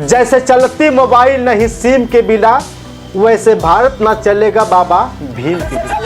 जैसे चलती मोबाइल नहीं सिम के बिना, वैसे भारत ना चलेगा बाबा भीम के बिना।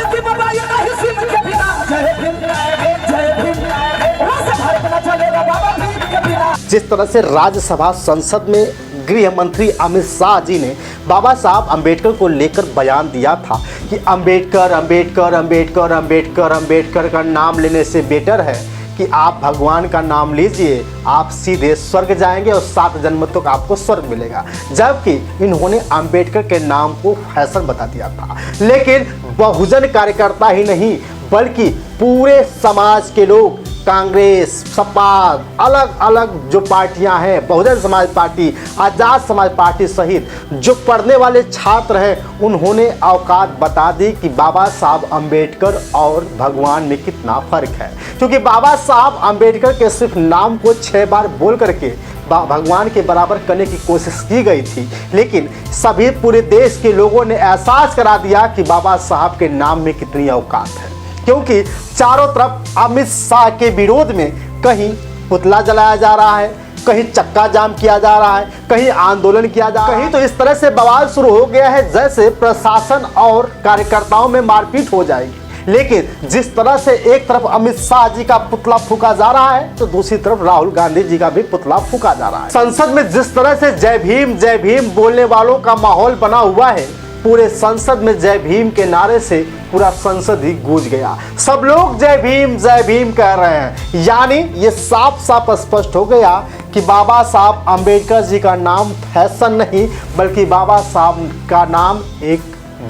जिस तरह से राज्यसभा संसद में गृह मंत्री अमित शाह जी ने बाबा साहब अंबेडकर को लेकर बयान दिया था कि अंबेडकर अंबेडकर अंबेडकर अंबेडकर अंबेडकर का नाम लेने से बेटर है कि आप भगवान का नाम लीजिए, आप सीधे स्वर्ग जाएंगे और 7 जन्म तक आपको स्वर्ग मिलेगा। जबकि इन्होंने अंबेडकर के नाम को फैशन बता दिया था। लेकिन बहुजन कार्यकर्ता ही नहीं बल्कि पूरे समाज के लोग, कांग्रेस, सपा, अलग अलग जो पार्टियां हैं, बहुजन समाज पार्टी, आज़ाद समाज पार्टी सहित जो पढ़ने वाले छात्र हैं, उन्होंने औकात बता दी कि बाबा साहब अंबेडकर और भगवान में कितना फ़र्क है। क्योंकि बाबा साहब अंबेडकर के सिर्फ नाम को 6 बार बोल करके भगवान के बराबर करने की कोशिश की गई थी, लेकिन सभी पूरे देश के लोगों ने एहसास करा दिया कि बाबा साहब के नाम में कितनी औकात है। क्योंकि चारों तरफ अमित शाह के विरोध में कहीं पुतला जलाया जा रहा है, कहीं चक्का जाम किया जा रहा है, कहीं आंदोलन किया जा रहा है, कहीं तो इस तरह से बवाल शुरू हो गया है जैसे प्रशासन और कार्यकर्ताओं में मारपीट हो जाएगी। लेकिन जिस तरह से एक तरफ अमित शाह जी का पुतला फूका जा रहा है तो दूसरी तरफ राहुल गांधी जी का भी पुतला फूका जा रहा है। संसद में जिस तरह से जय भीम बोलने वालों का माहौल बना हुआ है, पूरे संसद में जय भीम के नारे से पूरा संसद ही गूंज गया। सब लोग जय भीम कह रहे हैं। यानी ये साफ साफ स्पष्ट हो गया कि बाबा साहब अंबेडकर जी का नाम फैशन नहीं बल्कि बाबा साहब का नाम एक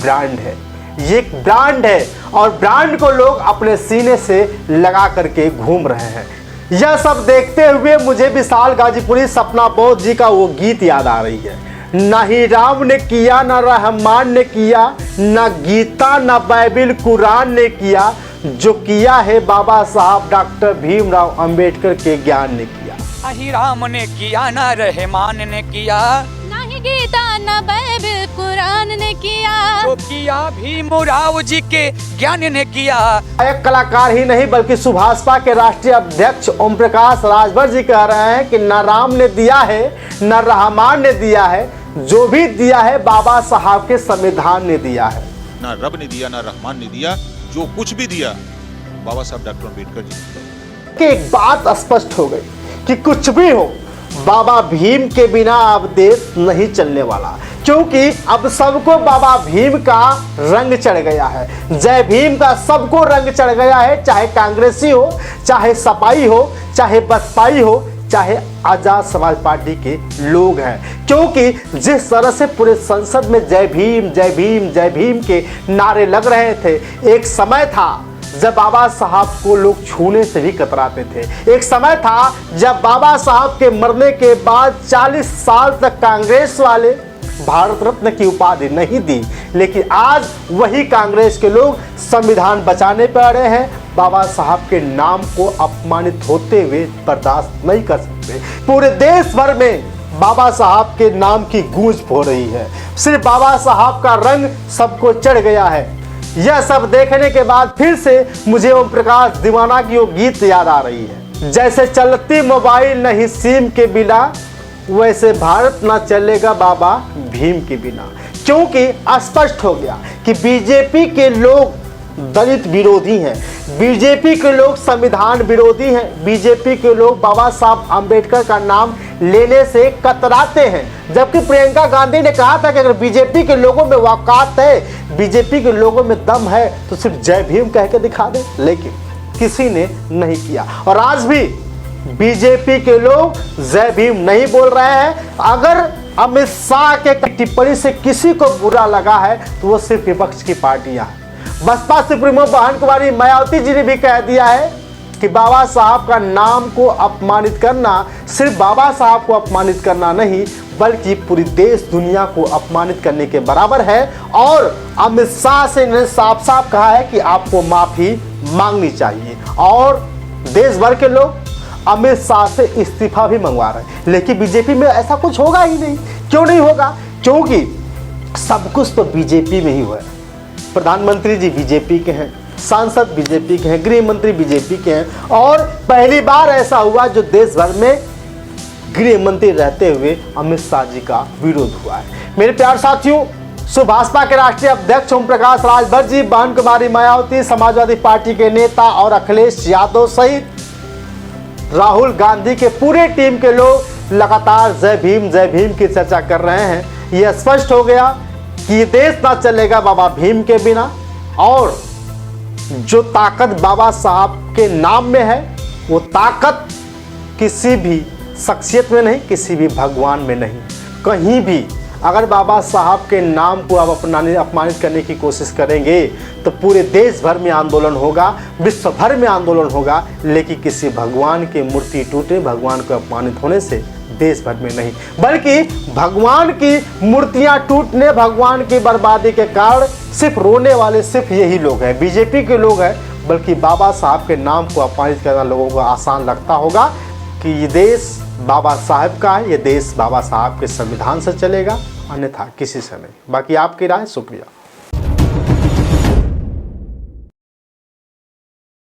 ब्रांड है। ये एक ब्रांड है और ब्रांड को लोग अपने सीने से लगा करके घूम रहे हैं। यह सब देखते हुए मुझे विशाल गाजीपुरी सपना बौद्ध जी का वो गीत याद आ रही है। ना ही राम ने किया, ना रहमान ने किया, ना गीता ना बाइबिल कुरान ने किया, जो किया है बाबा साहब डॉक्टर भीमराव अंबेडकर के ज्ञान ने किया। ना ही राम ने किया, ना रहमान ने किया, ना ही गीता ना बाइबिल कुरान ने किया, जो किया भीमराव जी के ज्ञान ने किया। एक कलाकार ही नहीं बल्कि सुभाषपा के राष्ट्रीय अध्यक्ष ओम प्रकाश राजभर जी कह रहे हैं कि ना राम ने दिया है, ना रहमान ने दिया है, जो भी दिया है बाबा साहब के संविधान ने दिया है। ना रब ने दिया, ना रहमान ने दिया, जो कुछ भी दिया बाबा साहब डॉक्टर अम्बेडकर जी कि एक बात स्पष्ट हो गई कि कुछ भी हो, बाबा भीम के बिना अब देश नहीं चलने वाला। क्योंकि अब सबको बाबा भीम का रंग चढ़ गया है, जय भीम का सबको रंग चढ़ गया है। चाहे कांग्रेसी हो, चाहे सपाई हो, चाहे बसपाई हो, चाहे आजाद समाज पार्टी के लोग हैं। क्योंकि जिस तरह से पूरे संसद में जय भीम के नारे लग रहे थे, एक समय था जब बाबा साहब को लोग छूने से भी कतराते थे। एक समय था जब बाबा साहब के मरने के बाद 40 साल तक कांग्रेस वाले भारत रत्न की उपाधि नहीं दी, लेकिन आज वही कांग्रेस के लोग संविधान बचाने पर अड़े हैं। बाबा साहब के नाम को अपमानित होते हुए बर्दाश्त नहीं कर सकते। पूरे देश भर में बाबा साहब के नाम की गूंज हो रही है। सिर्फ बाबा साहब का रंग सबको चढ़ गया है। यह सब देखने के बाद फिर से मुझे ओम प्रकाश दीवाना की वो गीत याद आ रही है। जैसे चलती मोबाइल नहीं सिम के बिना, वैसे भारत ना चलेगा बाबा भीम के बिना। क्योंकि स्पष्ट हो गया कि बीजेपी के लोग दलित विरोधी हैं, बीजेपी के लोग संविधान विरोधी हैं, बीजेपी के लोग बाबा साहब अंबेडकर का नाम लेने से कतराते हैं। जबकि प्रियंका गांधी ने कहा था कि अगर बीजेपी के लोगों में औकात है, बीजेपी के लोगों में दम है तो सिर्फ जय भीम कह के दिखा दे, लेकिन किसी ने नहीं किया। और आज भी बीजेपी के लोग जय भीम नहीं बोल रहे हैं। अगर अमित शाह के टिप्पणी से किसी को बुरा लगा है तो वो सिर्फ विपक्ष की पार्टियां हैं। बसपा सुप्रीमो बहन कुमारी मायावती जी ने भी कह दिया है कि बाबा साहब का नाम को अपमानित करना सिर्फ बाबा साहब को अपमानित करना नहीं बल्कि पूरी देश दुनिया को अपमानित करने के बराबर है। और अमित शाह से इन्होंने साफ साफ कहा है कि आपको माफी मांगनी चाहिए। और देश भर के लोग अमित शाह से इस्तीफा भी मंगवा रहे हैं, लेकिन बीजेपी में ऐसा कुछ होगा ही नहीं। क्यों नहीं होगा? क्योंकि सब कुछ तो बीजेपी में ही हुआ है। प्रधानमंत्री जी बीजेपी के हैं, सांसद बीजेपी के हैं, गृह मंत्री बीजेपी के हैं। और पहली बार ऐसा हुआ जो देश भर में गृह मंत्री रहते हुए अमित शाह जी का विरोध हुआ है। मेरे प्यार साथियों, सो भाजपा के राष्ट्रीय अध्यक्ष ओम प्रकाश राजभर जी, बहन कुमारी मायावती, समाजवादी पार्टी के नेता और अखिलेश यादव सहित राहुल गांधी के पूरे टीम के लोग लगातार जय भीम की चर्चा कर रहे हैं। यह स्पष्ट हो गया कि ये देश ना चलेगा बाबा भीम के बिना, और जो ताकत बाबा साहब के नाम में है वो ताकत किसी भी शख्सियत में नहीं, किसी भी भगवान में नहीं। कहीं भी अगर बाबा साहब के नाम को आप अपमानित करने की कोशिश करेंगे तो पूरे देश भर में आंदोलन होगा, विश्व भर में आंदोलन होगा, लेकिन किसी भगवान की मूर्ति टूटे, भगवान को अपमानित होने से देश भर में नहीं, बल्कि भगवान की मूर्तियां टूटने, भगवान की बर्बादी के कारण सिर्फ रोने वाले सिर्फ यही लोग हैं, बीजेपी के लोग हैं। बल्कि बाबा साहब के नाम को अपमानित करना लोगों को आसान लगता होगा कि ये देश बाबा साहब का है, ये देश बाबा साहब के संविधान से चलेगा, अन्यथा किसी से नहीं। बाकी आपकी राय। शुक्रिया।